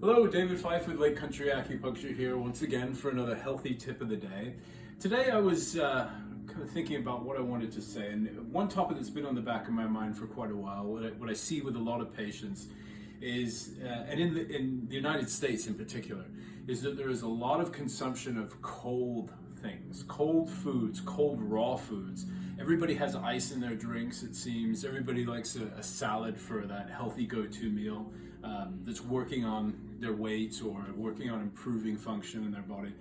Hello, David Fife with Lake Country Acupuncture here once again for another healthy tip of the day. Today I was kind of thinking about what I wanted to say, and one topic that's been on the back of my mind for quite a while, what I see with a lot of patients is, and in the United States in particular, is that there is a lot of consumption of cold things, cold foods, cold raw foods. Everybody has ice in their drinks, it seems. Everybody likes a salad for that healthy go-to meal that's working on their weight or working on improving function in their body.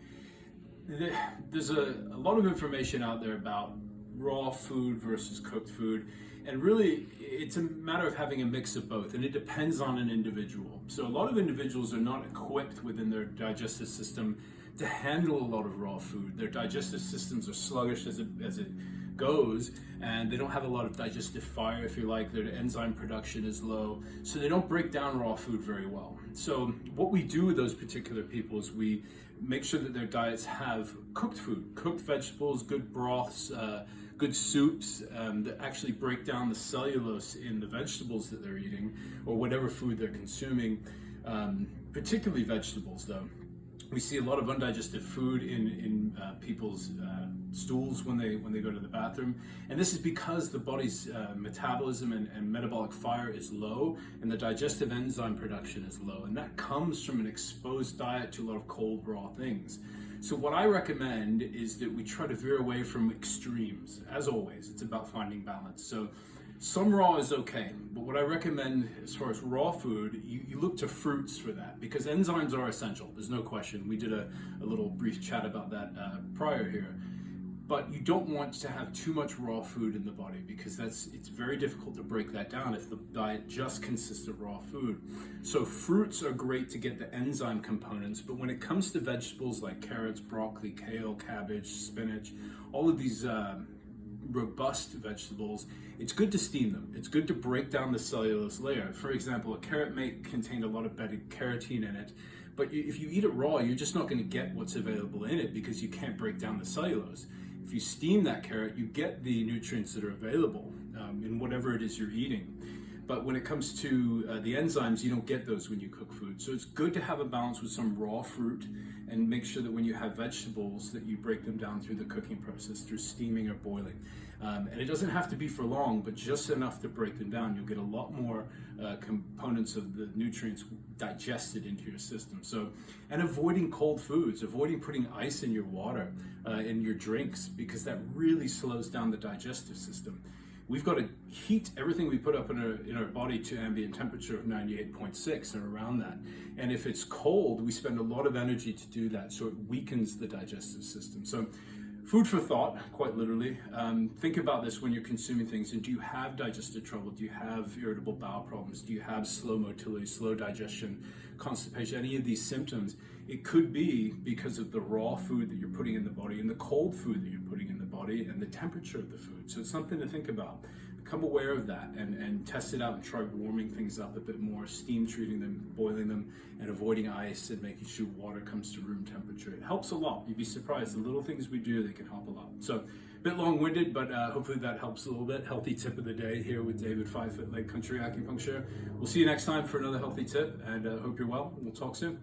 There's a lot of information out there about raw food versus cooked food, and really it's a matter of having a mix of both, and it depends on an individual. So a lot of individuals are not equipped within their digestive system to handle a lot of raw food. Their digestive systems are sluggish as it goes, and they don't have a lot of digestive fire, if you like. Their enzyme production is low, so they don't break down raw food very well. So what we do with those particular people is we make sure that their diets have cooked food, cooked vegetables, good broths, good soups that actually break down the cellulose in the vegetables that they're eating or whatever food they're consuming, particularly vegetables though. We see a lot of undigested food in people's stools when they go to the bathroom, and this is because the body's metabolism and metabolic fire is low, and the digestive enzyme production is low, and that comes from an exposed diet to a lot of cold raw things. So what I recommend is that we try to veer away from extremes. As always, it's about finding balance. So some raw is okay, but what I recommend as far as raw food, you look to fruits for that, because enzymes are essential, there's no question. We did a little brief chat about that prior here. But you don't want to have too much raw food in the body, because it's very difficult to break that down if the diet just consists of raw food. So fruits are great to get the enzyme components, but when it comes to vegetables like carrots, broccoli, kale, cabbage, spinach, all of these robust vegetables, it's good to steam them. It's good to break down the cellulose layer. For example, a carrot may contain a lot of beta-carotene in it, but if you eat it raw, you're just not going to get what's available in it because you can't break down the cellulose. If you steam that carrot, you get the nutrients that are available in whatever it is you're eating. But when it comes to the enzymes, you don't get those when you cook food. So it's good to have a balance with some raw fruit, and make sure that when you have vegetables that you break them down through the cooking process, through steaming or boiling. And it doesn't have to be for long, but just enough to break them down. You'll get a lot more components of the nutrients digested into your system. So, and avoiding cold foods, avoiding putting ice in your water, in your drinks, because that really slows down the digestive system. We've got to heat everything we put up in our body to ambient temperature of 98.6 or around that. And if it's cold, we spend a lot of energy to do that, so it weakens the digestive system. So food for thought, quite literally. Think about this when you're consuming things. And do you have digestive trouble? Do you have irritable bowel problems? Do you have slow motility, slow digestion, constipation, any of these symptoms? It could be because of the raw food that you're putting in the body and the cold food that you're putting in the body and the temperature of the food. So it's something to think about. Become aware of that and test it out and try warming things up a bit more, steam treating them, boiling them, and avoiding ice and making sure water comes to room temperature. It helps a lot. You'd be surprised. The little things we do, they can help a lot. So a bit long-winded, but hopefully that helps a little bit. Healthy tip of the day here with David Fife at Lake Country Acupuncture. We'll see you next time for another healthy tip, and hope you're well. We'll talk soon.